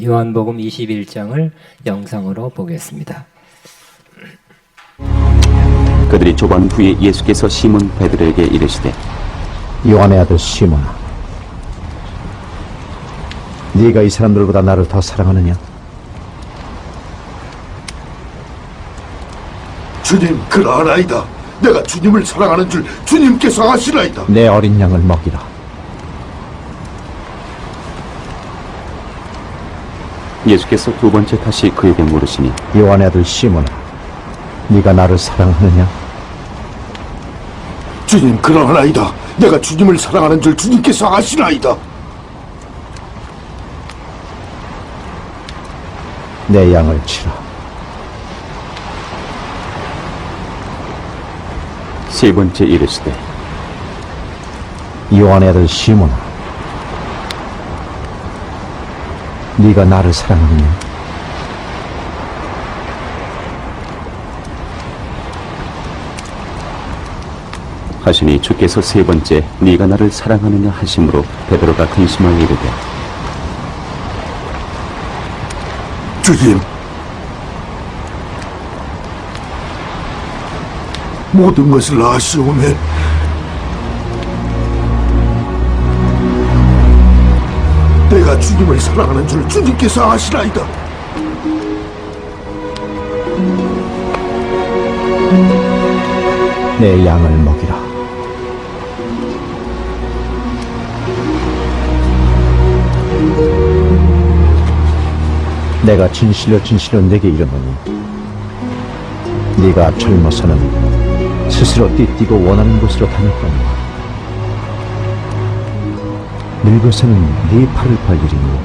요한복음 21장을 영상으로 보겠습니다. 그들이 조반 후에 예수께서 시몬 베드로에게 이르시되 요한의 아들 시몬아, 네가 이 사람들보다 나를 더 사랑하느냐? 주님, 그러하나이다. 내가 주님을 사랑하는 줄 주님께서 아시나이다. 내 어린 양을 먹이라. 예수께서 두 번째 다시 그에게 물으시니 요한의 아들 시몬아, 네가 나를 사랑하느냐? 주님, 그러하나이다. 내가 주님을 사랑하는 줄 주님께서 아시나이다. 내 양을 치라. 세 번째 이르시되 요한의 아들 시몬아, 네가 나를 사랑하느냐? 하시니 주께서 세 번째 네가 나를 사랑하느냐 하심으로 베드로가 근심하여 이르되 주님, 모든 것을 아시오매. 내가 주님을 사랑하는 줄 주님께서 아시나이다. 내 양을 먹이라. 내가 진실로 진실로 네게 이르노니 네가 젊어서는 스스로 띠뛰고 원하는 곳으로 다녔거니와 늙어서는 네 팔을 벌리리니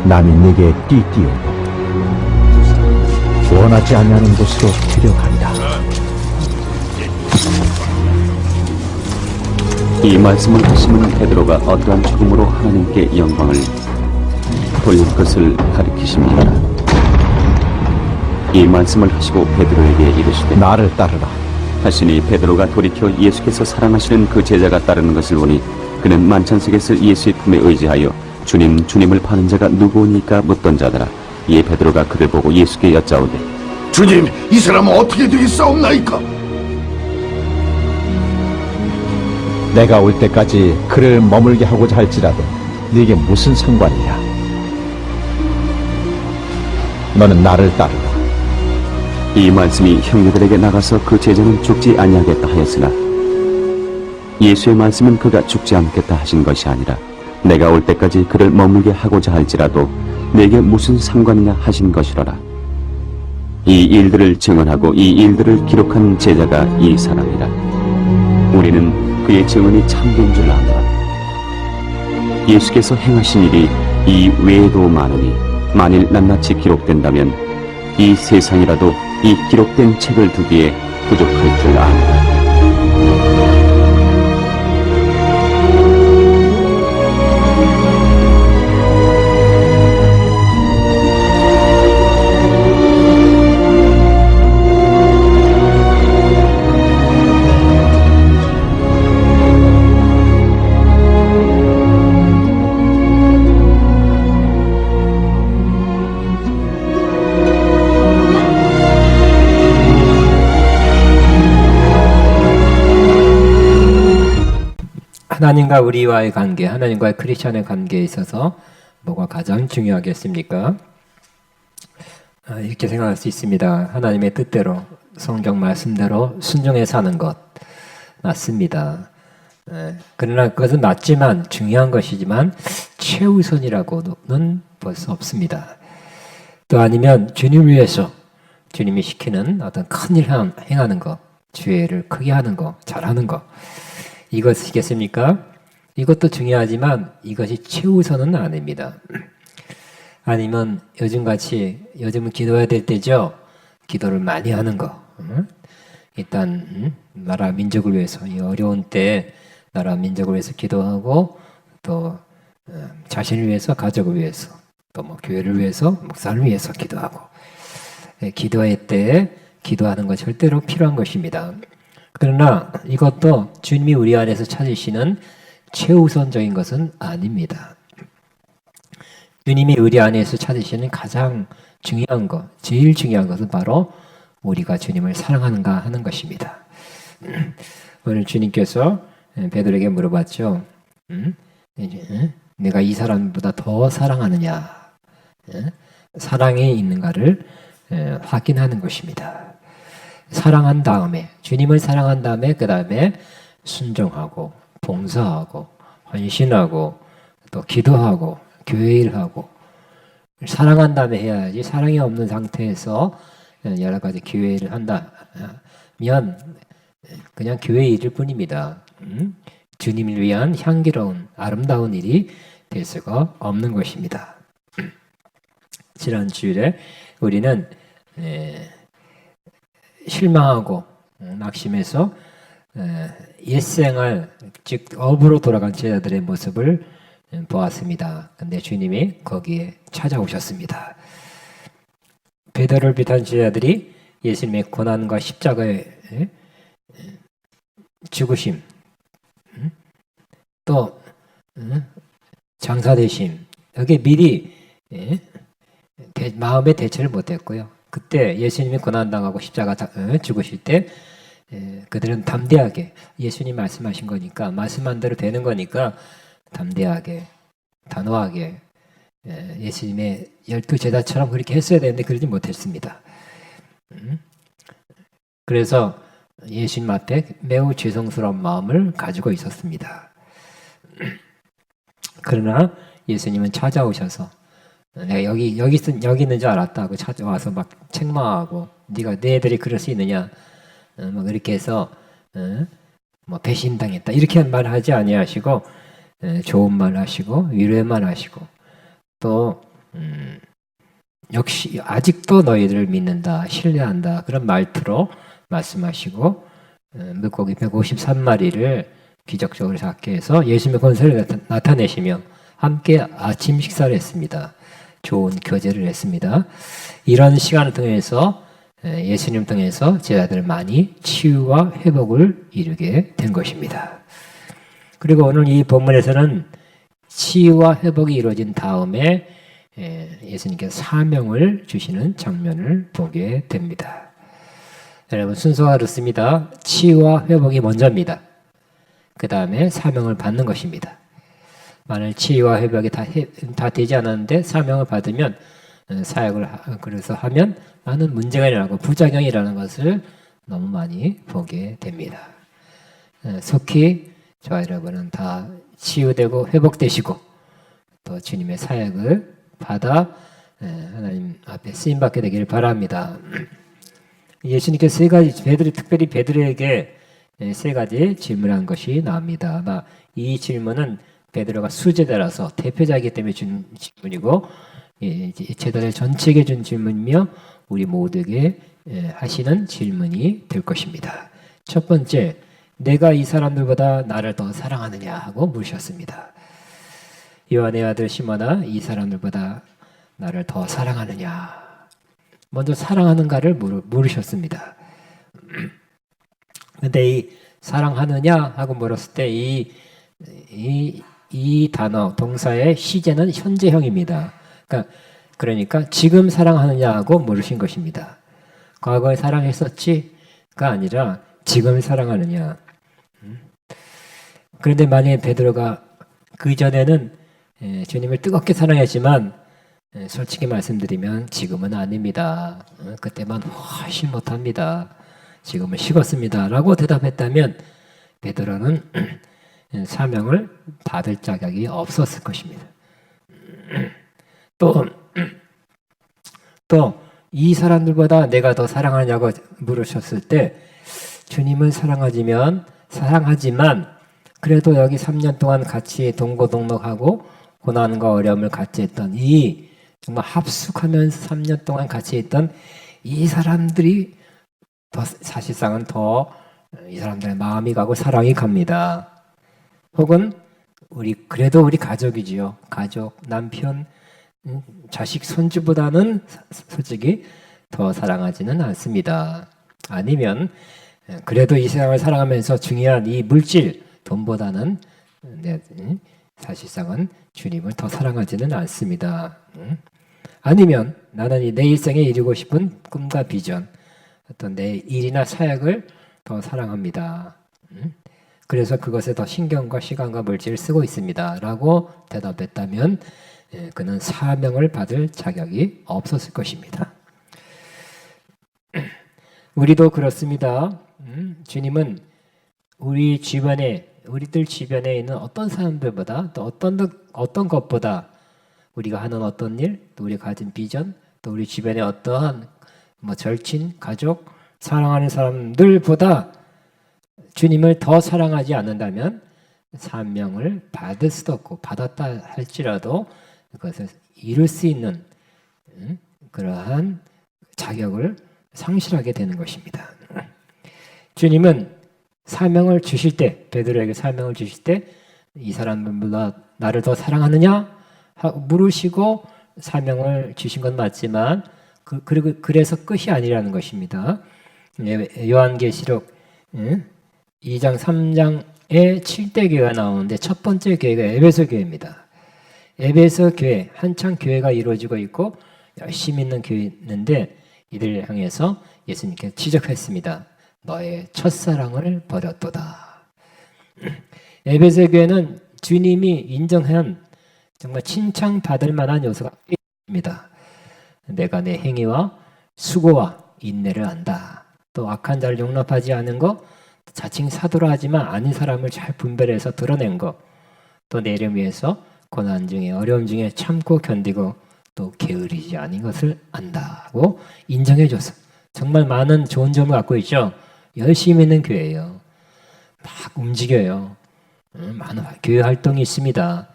남이 네게 띠띠우고 원하지 아니하는 곳으로 데려가리라. 이 말씀을 하시면 베드로가 어떠한 죽음으로 하나님께 영광을 돌릴 것을 가리키십니다. 이 말씀을 하시고 베드로에게 이르시되 나를 따르라. 하시니 베드로가 돌이켜 예수께서 사랑하시는 그 제자가 따르는 것을 보니 그는 만찬석에서 예수의 품에 의지하여 주님, 주님을 파는 자가 누구니까 묻던 자더라. 이에 베드로가 그를 보고 예수께 여짜오되 주님, 이 사람은 어떻게 되겠사옵나이까? 내가 올 때까지 그를 머물게 하고자 할지라도 네게 무슨 상관이냐? 너는 나를 따르라. 이 말씀이 형제들에게 나가서 그 제자는 죽지 아니하겠다 하였으나 예수의 말씀은 그가 죽지 않겠다 하신 것이 아니라 내가 올 때까지 그를 머물게 하고자 할지라도 내게 무슨 상관이냐 하신 것이로라. 이 일들을 증언하고 이 일들을 기록한 제자가 이 사람이라. 우리는 그의 증언이 참된 줄 아노라. 예수께서 행하신 일이 이 외에도 많으니 만일 낱낱이 기록된다면 이 세상이라도 이 기록된 책을 두기에 부족할 줄 아노라. 하나님과 우리와의 관계, 하나님과의 크리스천의 관계에 있어서 뭐가 가장 중요하겠습니까? 이렇게 생각할 수 있습니다. 하나님의 뜻대로, 성경 말씀대로 순종해 사는 것 맞습니다. 그러나 그것은 맞지만 중요한 것이지만 최우선이라고는 볼 수 없습니다. 또 아니면 주님을 위해서 주님이 시키는 어떤 큰 일 행하는 것, 죄를 크게 하는 것, 잘하는 것, 이것이겠습니까? 이것도 중요하지만 이것이 최우선은 아닙니다. 아니면 요즘은 기도해야 될 때죠. 기도를 많이 하는 거. 일단 나라 민족을 위해서 이 어려운 때 나라 민족을 위해서 기도하고 또 자신을 위해서, 가족을 위해서, 또 뭐 교회를 위해서, 목사를 위해서 기도하고 기도할 때 기도하는 것 절대로 필요한 것입니다. 그러나 이것도 주님이 우리 안에서 찾으시는 최우선적인 것은 아닙니다. 주님이 우리 안에서 찾으시는 가장 중요한 것, 제일 중요한 것은 바로 우리가 주님을 사랑하는가 하는 것입니다. 오늘 주님께서 베드로에게 물어봤죠. 내가 이 사람보다 더 사랑하느냐? 사랑이 있는가를 확인하는 것입니다. 사랑한 다음에, 주님을 사랑한 다음에 그 다음에 순종하고 봉사하고 헌신하고 또 기도하고 교회 일하고 사랑한 다음에 해야지. 사랑이 없는 상태에서 여러 가지 교회 일을 한다면 그냥 교회 일일 뿐입니다. 주님을 위한 향기로운 아름다운 일이 될 수가 없는 것입니다. 지난 주일에 우리는 실망하고 낙심해서 옛생활 즉 업으로 돌아간 제자들의 모습을 보았습니다. 근데 주님이 거기에 찾아오셨습니다. 베드로를 비롯한 제자들이 예수님의 고난과 십자가의 죽으심 또 장사되심 여기에 미리 마음의 대처를 못했고요. 그때 예수님이 고난당하고 십자가 죽으실 때 그들은 담대하게 예수님 말씀하신 거니까 말씀한 대로 되는 거니까 담대하게 단호하게 예수님의 12제자처럼 그렇게 했어야 되는데 그러지 못했습니다. 그래서 예수님 앞에 매우 죄송스러운 마음을 가지고 있었습니다. 그러나 예수님은 찾아오셔서 내가 여기 있는 줄 알았다고 찾아와서 막 책망하고 네가 너희들이 그럴 수 있느냐 뭐 그렇게 해서 뭐 배신당했다 이렇게 말하지 아니하시고 좋은 말 하시고 위로의 말 하시고 또 역시 아직도 너희들을 믿는다 신뢰한다 그런 말투로 말씀하시고 물고기 153마리를 기적적으로 잡게 해서 예수님의 권세를 나타내시며 함께 아침 식사를 했습니다. 좋은 교제를 했습니다. 이런 시간을 통해서 예수님 통해서 제자들 많이 치유와 회복을 이루게 된 것입니다. 그리고 오늘 이 본문에서는 치유와 회복이 이루어진 다음에 예수님께서 사명을 주시는 장면을 보게 됩니다. 여러분 순서가 그렇습니다. 치유와 회복이 먼저입니다. 그 다음에 사명을 받는 것입니다. 만일 치유와 회복이 다 되지 않았는데 사명을 받으면 사역을 그래서 하면 많은 문제가 일어나고 부작용이 일어나는 것을 너무 많이 보게 됩니다. 속히 저와 여러분은 다 치유되고 회복되시고 또 주님의 사역을 받아 하나님 앞에 쓰임받게 되기를 바랍니다. 예수님께서 세 가지 특별히 베드로에게 세 가지 질문한 것이 나옵니다. 아마 이 질문은 베드로가 수제자라서 대표자이기 때문에 준 질문이고 제자들 전체에게 준 질문이며 우리 모두에게 하시는 질문이 될 것입니다. 첫 번째, 내가 이 사람들보다 나를 더 사랑하느냐 하고 물으셨습니다. 요한의 아들 시몬아, 이 사람들보다 나를 더 사랑하느냐? 먼저 사랑하는가를 물으셨습니다. 근데 이 사랑하느냐 하고 물었을 때 이 단어 동사의 시제는 현재형입니다. 그러니까 지금 사랑하느냐 하고 물으신 것입니다. 과거에 사랑했었지가 아니라 지금 사랑하느냐. 그런데 만약에 베드로가 그 전에는 주님을 뜨겁게 사랑했지만 솔직히 말씀드리면 지금은 아닙니다. 그때만 훨씬 못합니다. 지금은 식었습니다. 라고 대답했다면 베드로는 사명을 받을 자격이 없었을 것입니다. 또 이 사람들보다 내가 더 사랑하냐고 물으셨을 때 주님은 사랑하지만 그래도 여기 3년 동안 같이 동고동락하고 고난과 어려움을 같이 했던 이 정말 합숙하면서 3년 동안 같이 했던 이 사람들이 더 사실상은 더 이 사람들의 마음이 가고 사랑이 갑니다. 혹은 그래도 우리 가족이지요. 가족, 남편, 자식, 손주보다는 솔직히 더 사랑하지는 않습니다. 아니면 그래도 이 세상을 살아가면서 중요한 이 물질, 돈보다는 사실상은 주님을 더 사랑하지는 않습니다. 아니면 나는 내 일생에 이루고 싶은 꿈과 비전, 어떤 내 일이나 사역을 더 사랑합니다. 그래서 그것에 더 신경과 시간과 물질을 쓰고 있습니다. 라고 대답했다면 그는 사명을 받을 자격이 없었을 것입니다. 우리도 그렇습니다. 주님은 우리들 주변에 있는 어떤 사람들보다 또 어떤 것보다 우리가 하는 어떤 일, 또 우리가 가진 비전, 또 우리 주변에 어떠한 절친, 가족, 사랑하는 사람들보다 주님을 더 사랑하지 않는다면 사명을 받을 수도 없고 받았다 할지라도 그것을 이룰 수 있는 그러한 자격을 상실하게 되는 것입니다. 주님은 사명을 주실 때, 베드로에게 사명을 주실 때 이 사람들보다 나를 더 사랑하느냐 하고 물으시고 사명을 주신 건 맞지만 그래서 끝이 아니라는 것입니다. 요한계시록 2장 3장에 7대 교회가 나오는데 첫 번째 교회가 에베소 교회입니다. 에베소 교회, 한창 교회가 이루어지고 있고 열심히 있는 교회인데 이들을 향해서 예수님께서 지적했습니다. 너의 첫사랑을 버렸도다. 에베소 교회는 주님이 인정한 정말 칭찬받을 만한 요소가 있습니다. 내가 내 행위와 수고와 인내를 안다. 또 악한 자를 용납하지 않은 것, 자칭 사도라 하지만 아닌 사람을 잘 분별해서 드러낸 것, 또 내 이름 위해서 고난 중에 어려움 중에 참고 견디고 또 게으르지 않은 것을 안다고 인정해줘서 정말 많은 좋은 점을 갖고 있죠. 열심히 있는 교회예요. 막 움직여요. 많은 교회 활동이 있습니다.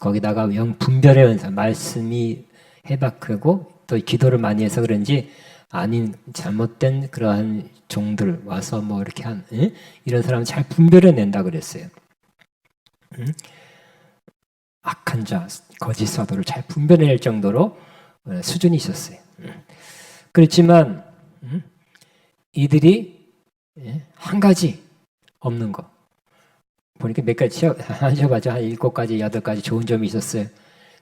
거기다가 영 분별의 은사, 말씀이 해박하고 또 기도를 많이 해서 그런지 아닌 잘못된 그러한 종들 와서 이렇게 이런 사람은 잘 분별해낸다 그랬어요. 악한 자, 거짓 사도를 잘 분별해낼 정도로 수준이 있었어요. 그렇지만 이들이 한 가지 없는 거 보니까 몇 가지 하셔봐죠. 한 7가지, 8가지 좋은 점이 있었어요.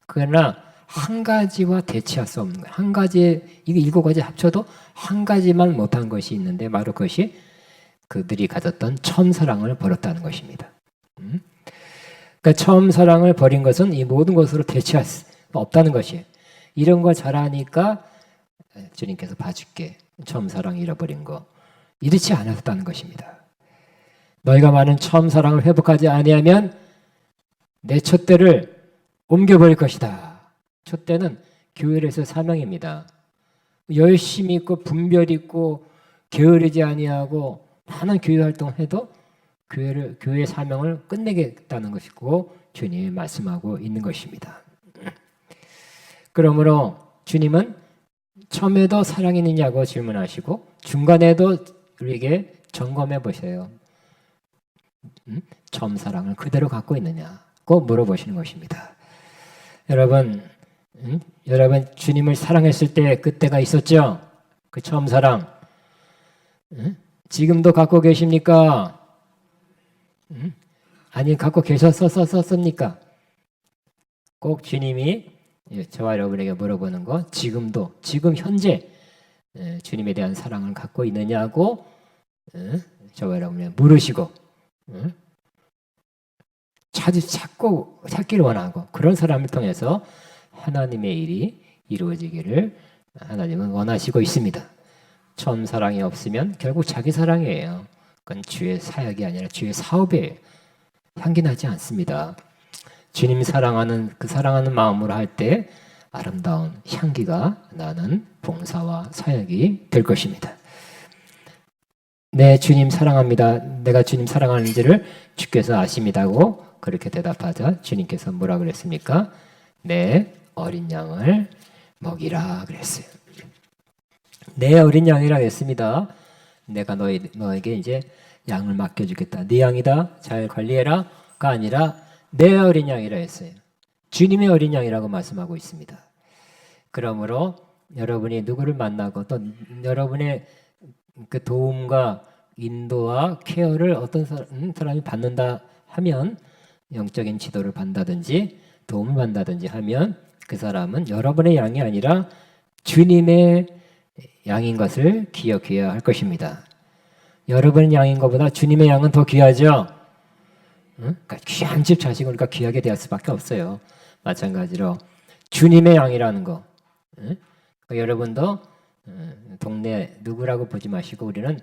그러나 한 가지와 대체할 수 없는 거예요. 한 가지, 이게 7가지 합쳐도 한 가지만 못한 것이 있는데 바로 그것이 그들이 가졌던 처음 사랑을 버렸다는 것입니다. 그러니까 처음 사랑을 버린 것은 이 모든 것으로 대체할 수 없다는 것이에요. 이런 걸 잘하니까 주님께서 봐줄게. 처음 사랑 잃어버린 거. 이렇지 않았다는 것입니다. 너희가 많은 처음 사랑을 회복하지 아니하면 내 촛대를 옮겨버릴 것이다. 촛대는 교회에서 사명입니다. 열심히 있고 분별 있고 게으르지 아니하고 많은 교회 활동해도 교회의 사명을 끝내겠다는 것이고 주님이 말씀하고 있는 것입니다. 그러므로 주님은 처음에도 사랑이 있느냐고 질문하시고 중간에도 우리에게 점검해 보세요. 처음 사랑을 그대로 갖고 있느냐고 물어보시는 것입니다. 여러분 주님을 사랑했을 때 그때가 있었죠? 그 처음 사랑. 지금도 갖고 계십니까? 아니 갖고 계셨었습니까? 꼭 주님이 저와 여러분에게 물어보는 거 지금 현재 주님에 대한 사랑을 갖고 있느냐고 저와 여러분에게 물으시고 찾기를 원하고 그런 사람을 통해서 하나님의 일이 이루어지기를 하나님은 원하시고 있습니다. 처음 사랑이 없으면 결국 자기 사랑이에요. 그건 주의 사역이 아니라 주의 사업이에요. 향기 나지 않습니다. 주님 사랑하는 마음으로 할 때 아름다운 향기가 나는 봉사와 사역이 될 것입니다. 네, 주님 사랑합니다. 내가 주님 사랑하는지를 주께서 아십니다고 그렇게 대답하자 주님께서 뭐라 그랬습니까? 내 어린 양을 먹이라 그랬어요. 내 어린 양이라 했습니다. 내가 너에게 이제 양을 맡겨주겠다. 네 양이다. 잘 관리해라가 아니라 내 어린 양이라 했어요. 주님의 어린 양이라고 말씀하고 있습니다. 그러므로 여러분이 누구를 만나고 또 여러분의 그 도움과 인도와 케어를 어떤 사람이 받는다 하면 영적인 지도를 받는다든지 도움을 받는다든지 하면 그 사람은 여러분의 양이 아니라 주님의 양인 것을 기억해야 할 것입니다. 여러분의 양인 것보다 주님의 양은 더 귀하죠. 그러니까 귀한 집 자식을 우리가 귀하게 대할 수밖에 없어요. 마찬가지로 주님의 양이라는 거. 그러니까 여러분도 동네 누구라고 보지 마시고 우리는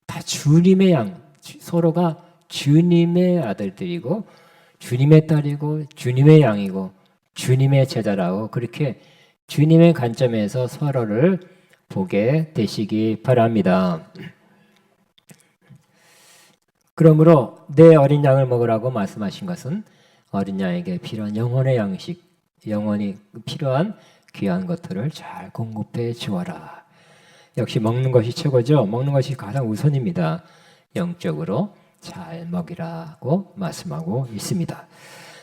다 주님의 양, 서로가 주님의 아들들이고 주님의 딸이고 주님의 양이고 주님의 제자라고 그렇게 주님의 관점에서 서로를 보게 되시기 바랍니다. 그러므로 내 어린 양을 먹으라고 말씀하신 것은 어린 양에게 필요한 영혼의 양식, 영혼이 필요한 귀한 것들을 잘 공급해 주어라. 역시 먹는 것이 최고죠. 먹는 것이 가장 우선입니다. 영적으로 잘 먹이라고 말씀하고 있습니다.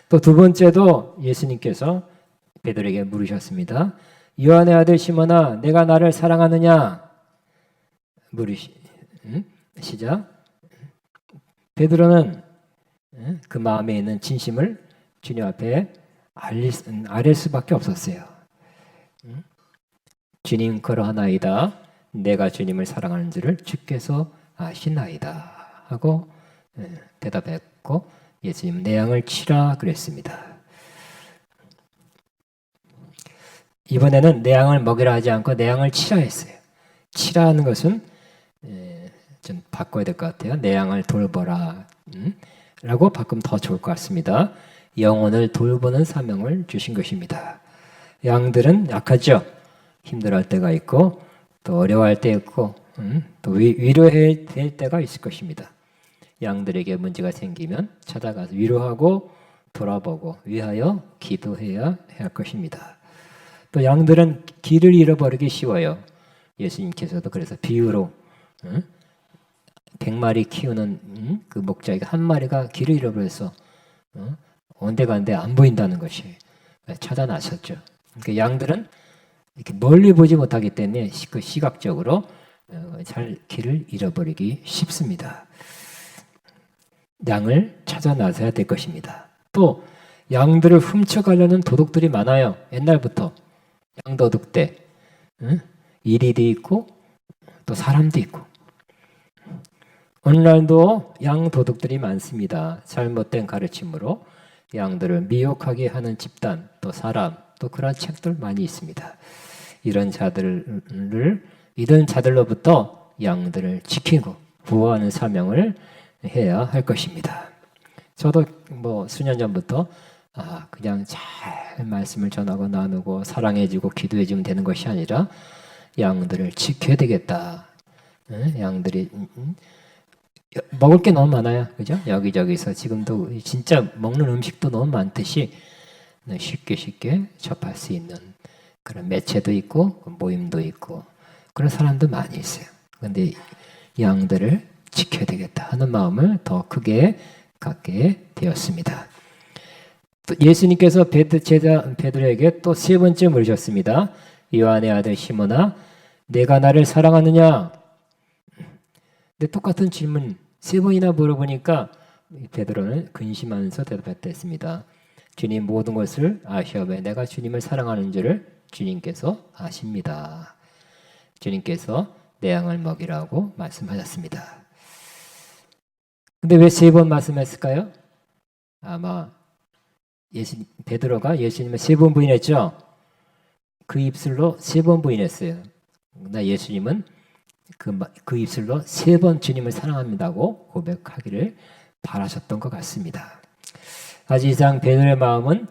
또 두 번째도 예수님께서 베드로에게 물으셨습니다. 요한의 아들 시몬아, 내가 나를 사랑하느냐? 시작. 베드로는 그 마음에 있는 진심을 주님 앞에 아릴 수밖에 없었어요. 주님 그러하나이다. 내가 주님을 사랑하는 줄을 주께서 아시나이다 하고 대답했고 예수님 내 양을 치라 그랬습니다. 이번에는 내 양을 먹이라 하지 않고 내 양을 치라 했어요. 치라 하는 것은 좀 바꿔야 될 것 같아요. 내 양을 돌보라 라고 바꾸면 더 좋을 것 같습니다. 영혼을 돌보는 사명을 주신 것입니다. 양들은 약하죠. 힘들어할 때가 있고 또 어려워할 때 있고 또 위로해야 될 때가 있을 것입니다. 양들에게 문제가 생기면 찾아가서 위로하고 돌아보고 위하여 기도해야 할 것입니다. 또 양들은 길을 잃어버리기 쉬워요. 예수님께서도 그래서 비유로 100마리 키우는 그 목자에게 한 마리가 길을 잃어버려서 온데간데 안 보인다는 것이 찾아 나섰죠. 그러니까 양들은 이렇게 멀리 보지 못하기 때문에 그 시각적으로 잘 길을 잃어버리기 쉽습니다. 양을 찾아 나서야 될 것입니다. 또 양들을 훔쳐가려는 도둑들이 많아요. 옛날부터 양도둑대 이리도 있고 또 사람도 있고 오늘날도 양도둑들이 많습니다. 잘못된 가르침으로 양들을 미혹하게 하는 집단 또 사람 또 그런 책들 많이 있습니다. 이런 자들로부터 양들을 지키고 보호하는 사명을 해야 할 것입니다. 저도 수년 전부터 그냥 잘 말씀을 전하고 나누고 사랑해주고 기도해주면 되는 것이 아니라 양들을 지켜야 되겠다. 양들이 먹을 게 너무 많아요. 그죠? 여기저기서 지금도 진짜 먹는 음식도 너무 많듯이 쉽게 접할 수 있는 그런 매체도 있고 모임도 있고 그런 사람도 많이 있어요. 그런데 양들을 지켜야 되겠다 하는 마음을 더 크게 갖게 되었습니다. 또 예수님께서 베드로에게 또 세 번째 물으셨습니다. 요한의 아들 시몬아, 내가 나를 사랑하느냐? 근데 똑같은 질문 세 번이나 물어보니까 베드로는 근심하면서 대답했습니다. 주님 모든 것을 아시오매 내가 주님을 사랑하는 줄을 주님께서 아십니다. 주님께서 내 양을 먹이라고 말씀하셨습니다. 근데 왜 세 번 말씀했을까요? 아마 베드로가 예수님을 세 번 부인했죠. 그 입술로 세 번 부인했어요. 그러나 예수님은 그 입술로 세 번 주님을 사랑합니다고 고백하기를 바라셨던 것 같습니다. 사실상 베드로의 마음은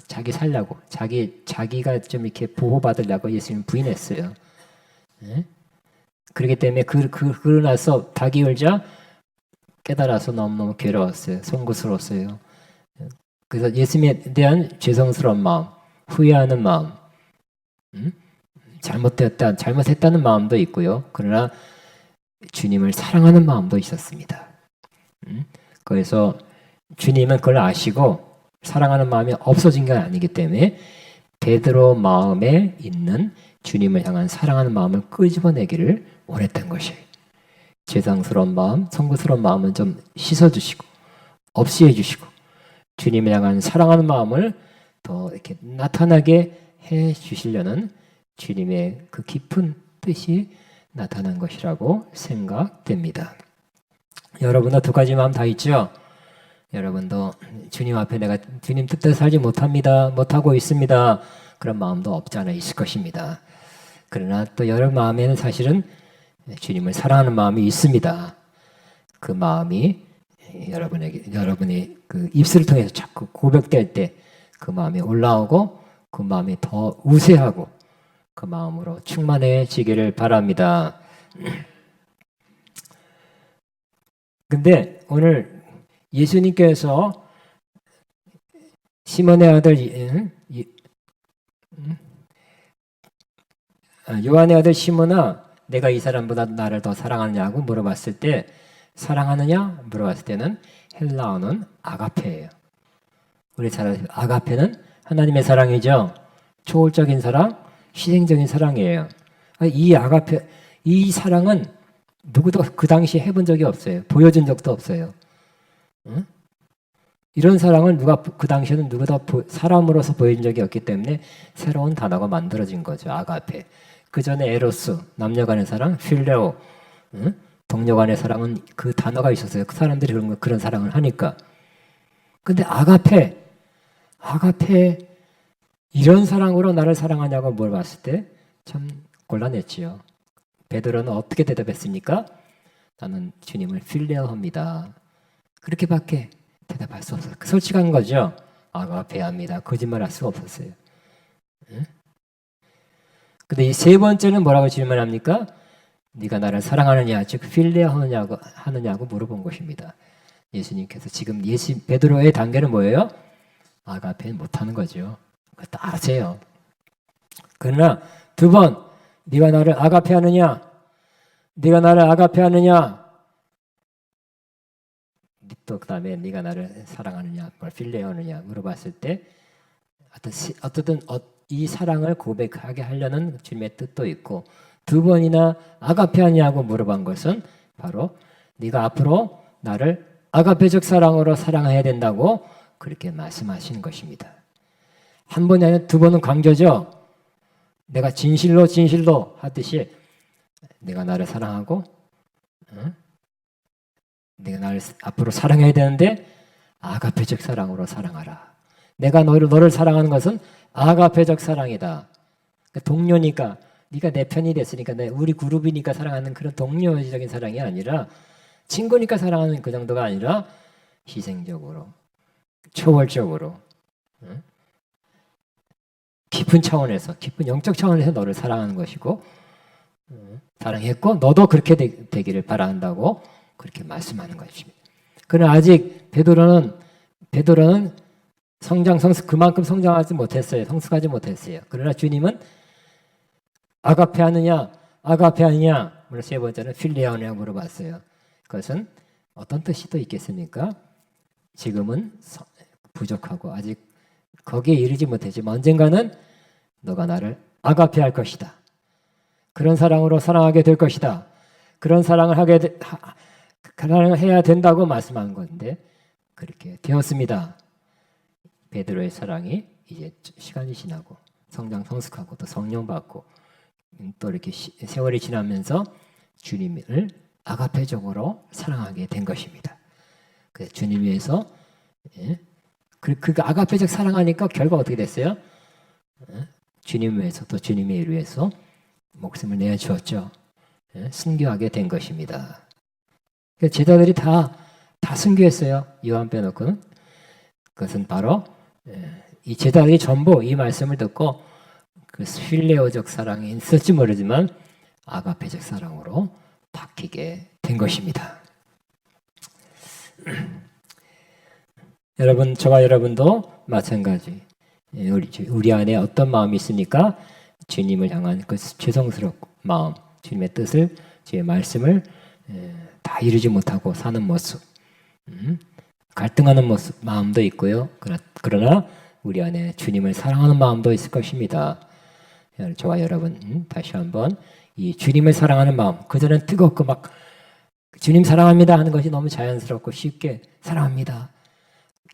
자기 살려고 자기가 좀 이렇게 보호받으려고 예수님 부인했어요. 그렇기 때문에 그러고 나서 닭이 울자 깨달아서 너무너무 괴로웠어요. 송구스러웠어요. 그래서 예수님에 대한 죄송스러운 마음, 후회하는 마음, 잘못했다는 마음도 있고요. 그러나 주님을 사랑하는 마음도 있었습니다. 그래서 주님은 그걸 아시고 사랑하는 마음이 없어진 게 아니기 때문에 베드로 마음에 있는 주님을 향한 사랑하는 마음을 끄집어내기를 원했던 것이에요. 죄상스러운 마음, 송구스러운 마음은 좀 씻어주시고 없이 해주시고 주님을 향한 사랑하는 마음을 더 이렇게 나타나게 해 주시려는 주님의 그 깊은 뜻이 나타난 것이라고 생각됩니다. 여러분도 두 가지 마음 다 있죠? 여러분도 주님 앞에 내가 주님 뜻대로 살지 못하고 있습니다. 그런 마음도 없지 않아 있을 것입니다. 그러나 또 여러분 마음에는 사실은 주님을 사랑하는 마음이 있습니다. 그 마음이 여러분의 그 입술을 통해서 자꾸 고백될 때 그 마음이 올라오고 그 마음이 더 우세하고 그 마음으로 충만해지기를 바랍니다. 근데 오늘 예수님께서 시몬의 아들 요한의 아들 시몬아 내가 이 사람보다 나를 더 사랑하느냐고 물어봤을 때 사랑하느냐 물어봤을 때는 헬라어는 아가페예요. 우리 잘 아시죠? 아가페는 하나님의 사랑이죠. 초월적인 사랑, 희생적인 사랑이에요. 이 아가페, 이 사랑은 누구도 그 당시에 해본 적이 없어요. 보여준 적도 없어요. 응? 이런 사랑을 그 당시에는 누구도 사람으로서 보여준 적이 없기 때문에 새로운 단어가 만들어진 거죠. 아가페. 그 전에 에로스, 남녀 간의 사랑, 필레오, 응? 동료 간의 사랑은 그 단어가 있었어요. 그 사람들이 그런 사랑을 하니까. 근데 아가페, 이런 사랑으로 나를 사랑하냐고 물어봤을 때 참 곤란했지요. 베드로는 어떻게 대답했습니까? 나는 주님을 필레오합니다. 그렇게밖에 대답할 수 없어요. 솔직한 거죠. 아가페합니다. 거짓말할 수가 없었어요. 응? 근데 이 세 번째는 뭐라고 질문합니까? 네가 나를 사랑하느냐, 즉 필레오하느냐고 물어본 것입니다. 예수님께서 지금 베드로의 단계는 뭐예요? 아가페는 못하는 거죠. 그거 다 아세요. 그러나 두 번, 네가 나를 아가페하느냐? 네가 나를 아가페하느냐? 또 그다음에 네가 나를 사랑하느냐, 필레오하느냐 물어봤을 때 어떻든 이 사랑을 고백하게 하려는 주님의 뜻도 있고 두 번이나 아가페하냐고 물어본 것은 바로 네가 앞으로 나를 아가페적 사랑으로 사랑해야 된다고 그렇게 말씀하신 것입니다. 한 번이 아니라 두 번은 강조죠. 내가 진실로 하듯이 내가 나를 사랑하고 내가 나를 앞으로 사랑해야 되는데 아가페적 사랑으로 사랑하라. 내가 너를 사랑하는 것은 아가페적 사랑이다. 동료니까 네가 내 편이 됐으니까 우리 그룹이니까 사랑하는 그런 동료적인 사랑이 아니라 친구니까 사랑하는 그 정도가 아니라 희생적으로 초월적으로 깊은 차원에서 깊은 영적 차원에서 너를 사랑하는 것이고 사랑했고 너도 그렇게 되기를 바란다고 그렇게 말씀하는 것입니다. 그러나 아직 베드로는 그만큼 성장하지 못했어요. 성숙하지 못했어요. 그러나 주님은 아가페하느냐 물론 세 번째는 필레오하느냐 물어봤어요. 그것은 어떤 뜻이 또 있겠습니까? 지금은 부족하고 아직 거기에 이르지 못했지만 언젠가는 너가 나를 아가페할 것이다. 그런 사랑으로 사랑하게 될 것이다. 그런 사랑을 해야 된다고 말씀한 건데 그렇게 되었습니다. 베드로의 사랑이 이제 시간이 지나고 성숙하고 또 성령 받고 또 이렇게 세월이 지나면서 주님을 아가페적으로 사랑하게 된 것입니다. 그래서 주님 위해서 그 아가페적 사랑하니까 결과 어떻게 됐어요? 주님 위해서 또 주님의 일 위해서 목숨을 내어주었죠. 순교하게 된 것입니다. 제자들이 다 순교했어요. 요한 빼놓고는. 그것은 바로 이 제자들이 전부 이 말씀을 듣고 그 필레오적 사랑이 있을지 모르지만 아가페적 사랑으로 바뀌게 된 것입니다. 여러분, 저와 여러분도 마찬가지. 우리 안에 어떤 마음이 있습니까? 주님을 향한 그 죄송스러운 마음, 주님의 뜻을, 주의 말씀을 다 이루지 못하고 사는 모습, 갈등하는 모습, 마음도 있고요. 그러나 우리 안에 주님을 사랑하는 마음도 있을 것입니다. 저와 여러분 다시 한번 이 주님을 사랑하는 마음, 그전엔 뜨겁고 막 주님 사랑합니다 하는 것이 너무 자연스럽고 쉽게 사랑합니다.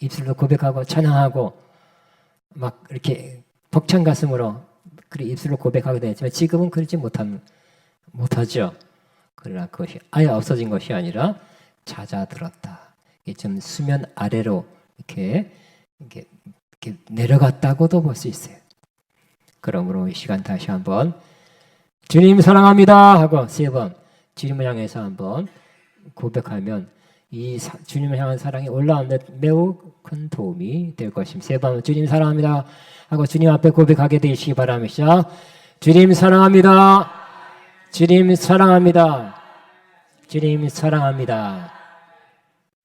입술로 고백하고 찬양하고 막 이렇게 벅찬 가슴으로 그리 입술로 고백하게 되지만 지금은 그러지 못하죠. 그러나 그것이 아예 없어진 것이 아니라 잦아들었다. 이게 좀 수면 아래로 이렇게 내려갔다고도 볼 수 있어요. 그러므로 이 시간 다시 한번 주님 사랑합니다 하고 3번 주님을 향해서 한번 고백하면 이 주님을 향한 사랑이 올라오는 데 매우 큰 도움이 될 것입니다. 3번 주님 사랑합니다 하고 주님 앞에 고백하게 되시기 바랍니다. 주님 사랑합니다. 주님 사랑합니다. 주님 사랑합니다.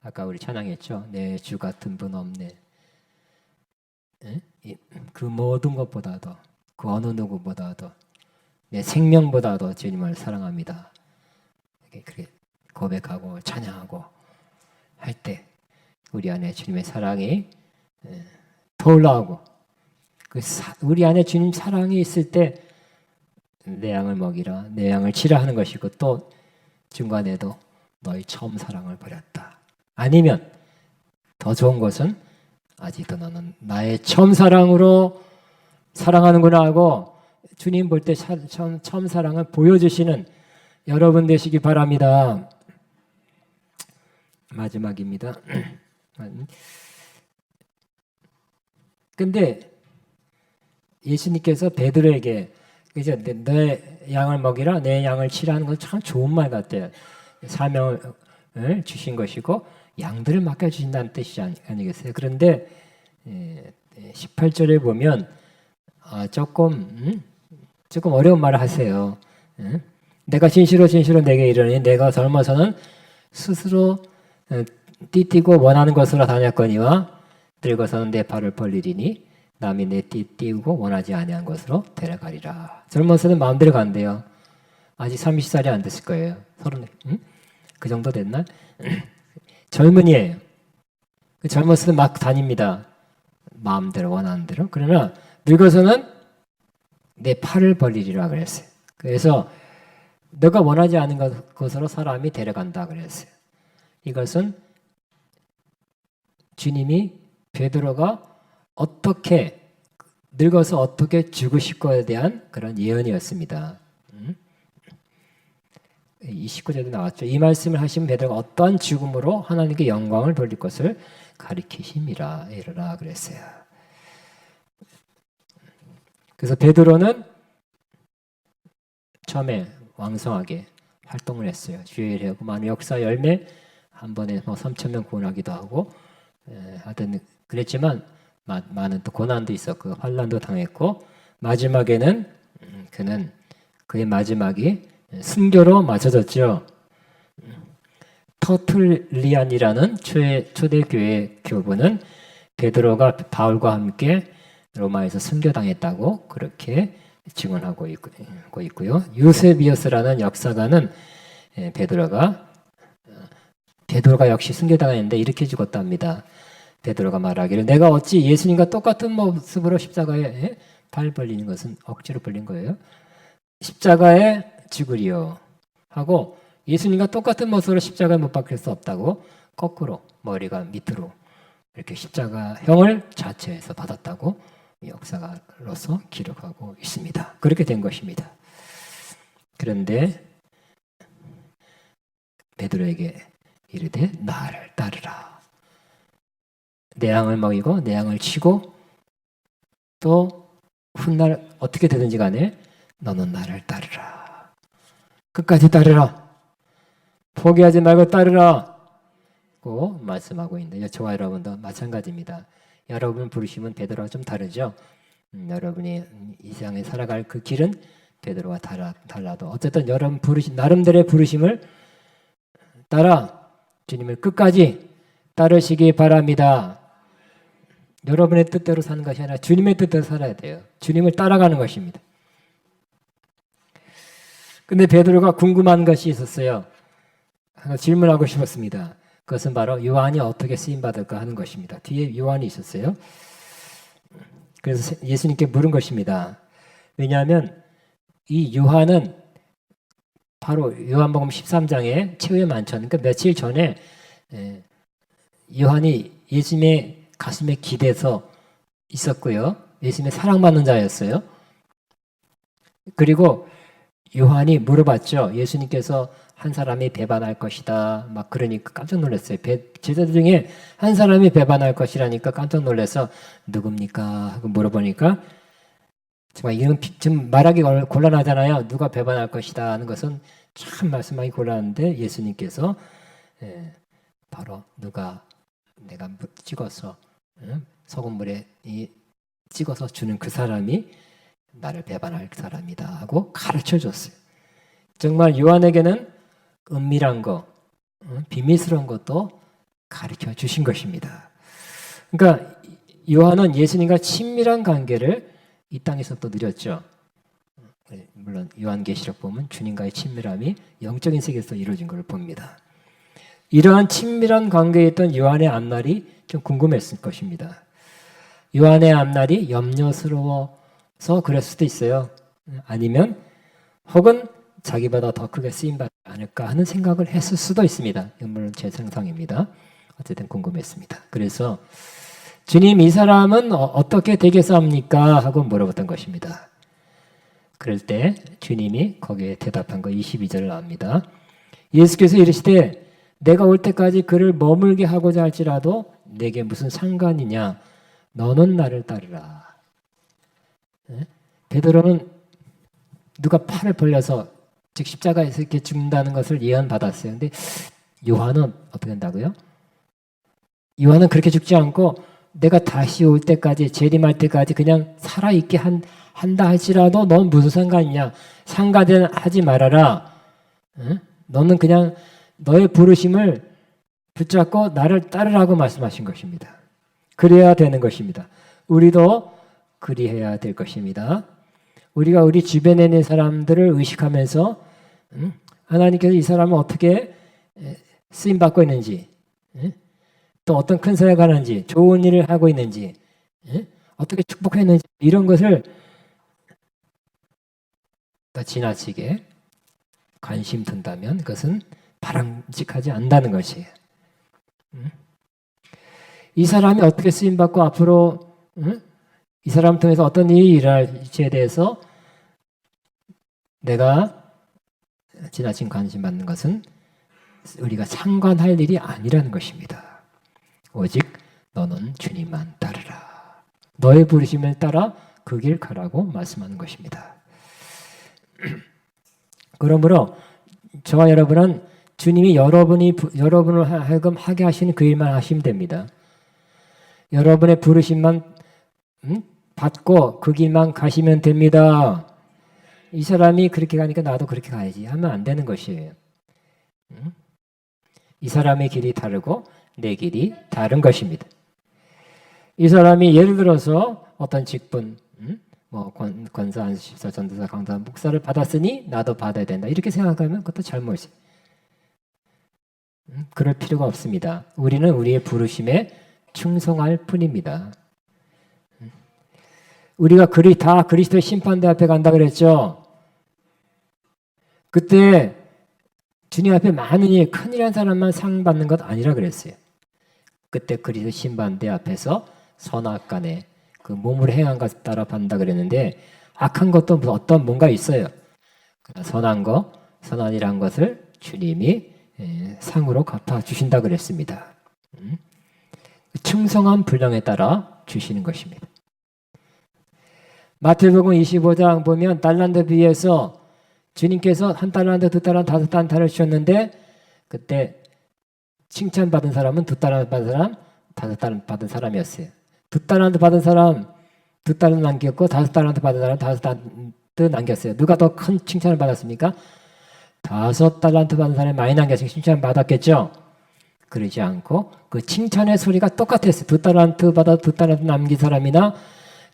아까 우리 찬양했죠. 내 주 같은 분 없네. 그 모든 것보다도 그 어느 누구보다도 내 생명보다도 주님을 사랑합니다. 그렇게 고백하고 찬양하고 할 때 우리 안에 주님의 사랑이 더 올라오고 우리 안에 주님 사랑이 있을 때 내 양을 먹이라 내 양을 치라 하는 것이고 또 중간에도 너희 처음 사랑을 버렸다. 아니면 더 좋은 것은 아직도 너는 나의 처음 사랑으로 사랑하는구나 하고 주님 볼 때 처음 사랑을 보여주시는 여러분 되시기 바랍니다. 마지막입니다. 근데 예수님께서 베드로에게 이제 내 양을 먹이라 내 양을 치라 하는 건 참 좋은 말 같아요. 사명을 주신 것이고 양들을 맡겨주신다는 뜻이 아니겠어요? 그런데 18절에 보면 조금 어려운 말을 하세요. 내가 진실로 내게 이르니 내가 젊어서는 스스로 띠띠고 원하는 것으로 다녔거니와 늙어서는 내 발을 벌리리니 남이 내 띠띠고 원하지 아니한 것으로 데려가리라. 젊어서는 마음대로 간대요. 아직 30살이 안 됐을 거예요. 30, 그 정도 됐나? 젊은이에요. 젊었을 때 막 다닙니다. 마음대로 원하는 대로. 그러나 늙어서는 내 팔을 벌리리라 그랬어요. 그래서 너가 원하지 않은 것으로 사람이 데려간다 그랬어요. 이것은 주님이 베드로가 어떻게 늙어서 어떻게 죽으실 것에 대한 그런 예언이었습니다. 29절에도 나왔죠. 이 말씀을 하신 베드로가 어떠한 죽음으로 하나님께 영광을 돌릴 것을 가리키심이라 이르라 그랬어요. 그래서 베드로는 처음에 왕성하게 활동을 했어요. 주의 일하고 많은 역사 열매 한 번에 3,000명 구원하기도 하고 하여튼 그랬지만 많은 또 고난도 있었고 환난도 당했고 마지막에는 그는 그의 마지막이 순교로 맞춰졌죠. 터툴리안이라는 초대교회 교부는 베드로가 바울과 함께 로마에서 순교당했다고 그렇게 증언하고 있고요. 유세비어스라는 역사가는 베드로가 역시 순교당했는데 이렇게 죽었답니다. 베드로가 말하기를 내가 어찌 예수님과 똑같은 모습으로 십자가에 발 벌리는 것은 억지로 벌린 거예요. 십자가에 죽으리요 하고 예수님과 똑같은 모습으로 십자가에 못 박힐 수 없다고 거꾸로 머리가 밑으로 이렇게 십자가형을 자체에서 받았다고 역사가로서 기록하고 있습니다. 그렇게 된 것입니다. 그런데 베드로에게 이르되 나를 따르라. 내 양을 먹이고 내 양을 치고 또 훗날 어떻게 되든지 간에 너는 나를 따르라. 끝까지 따르라. 포기하지 말고 따르라. 고 말씀하고 있는데 저와 여러분도 마찬가지입니다. 여러분 부르심은 베드로와 좀 다르죠. 여러분이 이 세상에 살아갈 그 길은 베드로와 달라도 어쨌든 여러분 나름대로의 부르심을 따라 주님을 끝까지 따르시기 바랍니다. 여러분의 뜻대로 사는 것이 아니라 주님의 뜻대로 살아야 돼요. 주님을 따라가는 것입니다. 근데 베드로가 궁금한 것이 있었어요. 하나 질문하고 싶었습니다. 그것은 바로 요한이 어떻게 쓰임받을까 하는 것입니다. 뒤에 요한이 있었어요. 그래서 예수님께 물은 것입니다. 왜냐하면 이 요한은 바로 요한복음 13장에 최후의 만찬, 그러니까 며칠 전에 요한이 예수님의 가슴에 기대서 있었고요. 예수님의 사랑받는 자였어요. 그리고 요한이 물어봤죠. 예수님께서 한 사람이 배반할 것이다. 막 그러니까 깜짝 놀랐어요. 제자들 중에 한 사람이 배반할 것이라니까 깜짝 놀라서 누굽니까? 하고 물어보니까 정말 이런 좀 말하기 곤란하잖아요. 누가 배반할 것이다 하는 것은 참 말씀하기 곤란한데 예수님께서 바로 누가 내가 찍어서 소금물에 찍어서 주는 그 사람이 나를 배반할 사람이다 하고 가르쳐줬어요. 정말 요한에게는 은밀한 거, 비밀스러운 것도 가르쳐 주신 것입니다. 그러니까 요한은 예수님과 친밀한 관계를 이 땅에서 또 누렸죠. 물론 요한계시록 보면 주님과의 친밀함이 영적인 세계에서 이루어진 걸 봅니다. 이러한 친밀한 관계에 있던 요한의 앞날이 좀 궁금했을 것입니다. 요한의 앞날이 염려스러워서 그럴 수도 있어요. 아니면 혹은 자기보다 더 크게 쓰임받지 않을까 하는 생각을 했을 수도 있습니다. 이건 물론 제 상상입니다. 어쨌든 궁금했습니다. 그래서 주님 이 사람은 어떻게 되겠사옵니까? 하고 물어봤던 것입니다. 그럴 때 주님이 거기에 대답한 거 22절을 나옵니다. 예수께서 이르시되 내가 올 때까지 그를 머물게 하고자 할지라도 내게 무슨 상관이냐? 너는 나를 따르라. 베드로는 누가 팔을 벌려서 즉 십자가에서 이렇게 죽는다는 것을 예언받았어요. 근데 요한은 어떻게 한다고요? 요한은 그렇게 죽지 않고 내가 다시 올 때까지 재림할 때까지 그냥 살아있게 한다 할지라도 넌 무슨 상관이냐? 상관하지 말아라. 너는 그냥 너의 부르심을 붙잡고 나를 따르라고 말씀하신 것입니다. 그래야 되는 것입니다. 우리도 그리해야 될 것입니다. 우리가 우리 주변에 있는 사람들을 의식하면서 하나님께서 이 사람은 어떻게 쓰임받고 있는지 또 어떤 큰 사역을 하는지 좋은 일을 하고 있는지 어떻게 축복했는지 이런 것을 더 지나치게 관심 둔다면 그것은 바람직하지 않다는 것이에요. 이 사람이 어떻게 쓰임받고 앞으로 이 사람 통해서 어떤 일이 일어날지에 대해서 내가 지나친 관심 받는 것은 우리가 상관할 일이 아니라는 것입니다. 오직 너는 주님만 따르라. 너의 부르심을 따라 그 길 가라고 말씀하는 것입니다. 그러므로 저와 여러분은 주님이 여러분을 하여금 하게 하시는 그 일만 하시면 됩니다. 여러분의 부르심만 받고 그 길만 가시면 됩니다. 이 사람이 그렇게 가니까 나도 그렇게 가야지 하면 안 되는 것이에요. 이 사람의 길이 다르고 내 길이 다른 것입니다. 이 사람이 예를 들어서 어떤 직분, 권사, 안수집사, 전도사, 강사, 목사를 받았으니 나도 받아야 된다. 이렇게 생각하면 그것도 잘못이에요. 그럴 필요가 없습니다. 우리는 우리의 부르심에 충성할 뿐입니다. 우리가 다 그리스도의 심판대 앞에 간다 그랬죠. 그때 주님 앞에 많은 일, 큰일한 사람만 상 받는 것 아니라 그랬어요. 그때 그리스도 심판대 앞에서 선악간에 그 몸으로 행한 것 따라 받는다 그랬는데 악한 것도 어떤 뭔가 있어요. 선한 거, 선한이란 것을 주님이 상으로 갚아 주신다 그랬습니다. 충성한 분량에 따라 주시는 것입니다. 마태복음 25장 보면 달란트 비해서 주님께서 1달란트, 2달란트, 5달란트를 주셨는데 그때 칭찬받은 사람은 2달란트 받은 사람, 5달란트 받은 사람이었어요. 2달란트 받은 사람 2달란트 남겼고 5달란트 받은 사람 5달란트 남겼어요. 누가 더 큰 칭찬을 받았습니까? 5달란트 받은 사람이 많이 남겼으니까 칭찬을 받았겠죠? 그러지 않고 그 칭찬의 소리가 똑같았어요. 2달란트 받아 2달란트 남긴 사람이나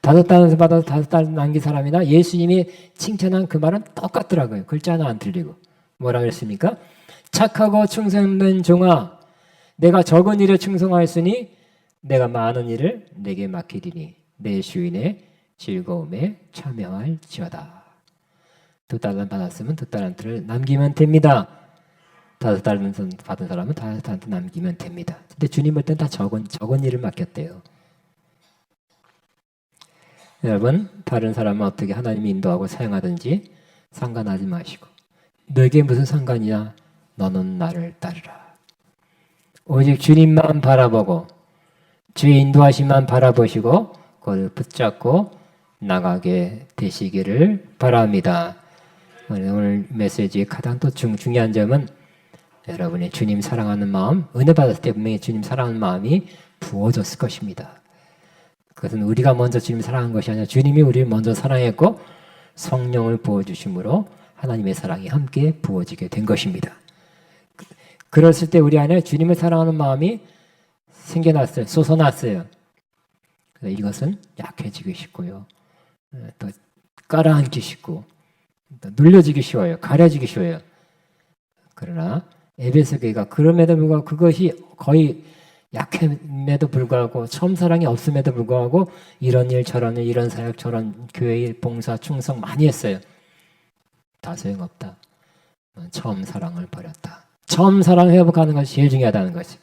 5달란트 받아 5달란트 남긴 사람이나 예수님이 칭찬한 그 말은 똑같더라고요. 글자 하나 안 틀리고. 뭐라 그랬습니까? 착하고 충성된 종아, 내가 적은 일에 충성하였으니 내가 많은 일을 내게 맡기리니 내 주인의 즐거움에 참여할지어다. 2달란트 받았으면 2달란트를 남기면 됩니다. 5달란트 받은 사람은 5달란트 남기면 됩니다. 근데 주님 볼 땐 다 적은 일을 맡겼대요. 여러분, 다른 사람은 어떻게 하나님이 인도하고 사용하든지 상관하지 마시고, 너에게 무슨 상관이냐? 너는 나를 따르라. 오직 주님만 바라보고 주의 인도하심만 바라보시고 그걸 붙잡고 나가게 되시기를 바랍니다. 오늘 메시지의 가장 또 중요한 점은 여러분의 주님 사랑하는 마음, 은혜 받았을 때 분명히 주님 사랑하는 마음이 부어졌을 것입니다. 그것은 우리가 먼저 주님 사랑한 것이 아니라 주님이 우리를 먼저 사랑했고 성령을 부어주심으로 하나님의 사랑이 함께 부어지게 된 것입니다. 그랬을 때 우리 안에 주님을 사랑하는 마음이 생겨났어요. 솟아났어요. 이것은 약해지기 쉽고요. 또 깔아앉기 쉽고 또 눌려지기 쉬워요. 가려지기 쉬워요. 그러나 에베소 교회가 그럼에도 불구하고 그것이 거의 약함에도 불구하고 처음 사랑이 없음에도 불구하고 이런 일 저런 일 이런 사역 저런 교회 일 봉사 충성 많이 했어요. 다 소용없다. 처음 사랑을 버렸다. 처음 사랑 회복하는 것이 제일 중요하다는 것이.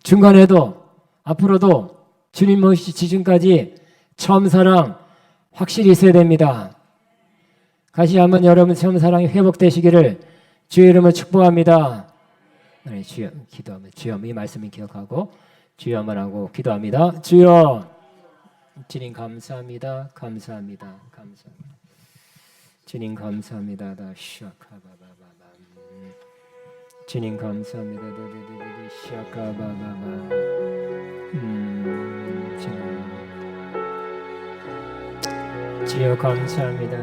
중간에도 앞으로도 주님 오시 지금까지 처음 사랑 확실히 있어야 됩니다. 다시 한번 여러분 처음 사랑이 회복되시기를 주의 이름으로 축복합니다. 주여 기도하면 주여 이 말씀을 기억하고 주여 한번 하고 기도합니다. 주여 주님 감사합니다. 감사합니다. 감사합니다. 주님 감사합니다. 주님 감사합니다. 주여 감사합니다.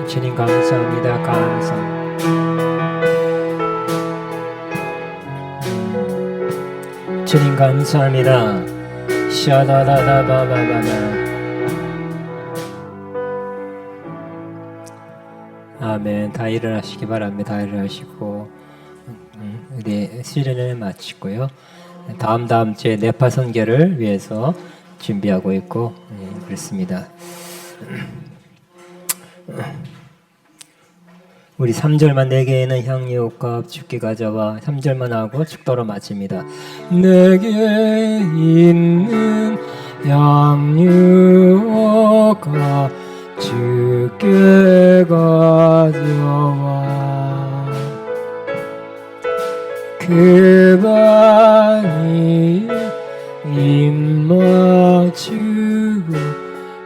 주님 감사합니다. 감사합니다. 주님 감사합니다. 샤다다다바바바바. 아멘. 다 일어나시기 바랍니다. 다 일어나시고 우리 수련회를 마치고요. 다음 주에 네파 선교를 위해서 준비하고 있고 그렇습니다. 우리 3절만 내게에는 향유옥과 죽게 가져와 3절만 하고 축도로 마칩니다. 내게 있는 향유옥과 죽게 가져와 그 반이 입맞추고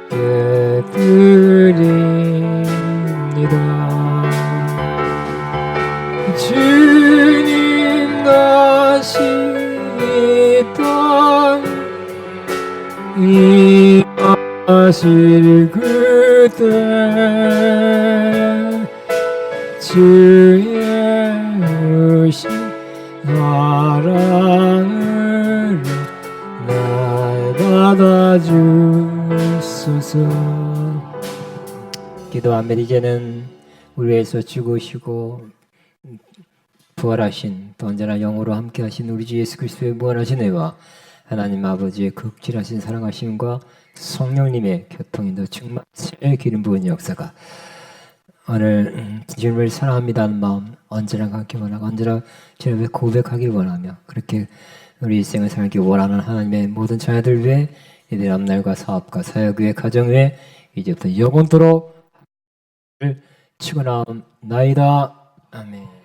깨뜨립니다. 주님 다시 이 땅 임하실 그때 주의 의신 사랑으로 날 받아주소서. 기도하면 이제는 우리 위해서 죽으시고 부활하신 또 언제나 영으로 함께하신 우리 주 예수 그리스도의 무한하신 은혜와 하나님 아버지의 극진하신 사랑하심과 성령님의 교통인도 충만의 기름 부은 역사가 오늘 주님을 사랑합니다는 마음 언제나 갖기 원하고 언제나 주님을 고백하길 원하며 그렇게 우리 일생을 살기 원하는 하나님의 모든 자녀들 위해 이들 앞날과 사업과 사역 위에 가정 위에 이제부터 영원토록 축원하옵나이다. 아멘.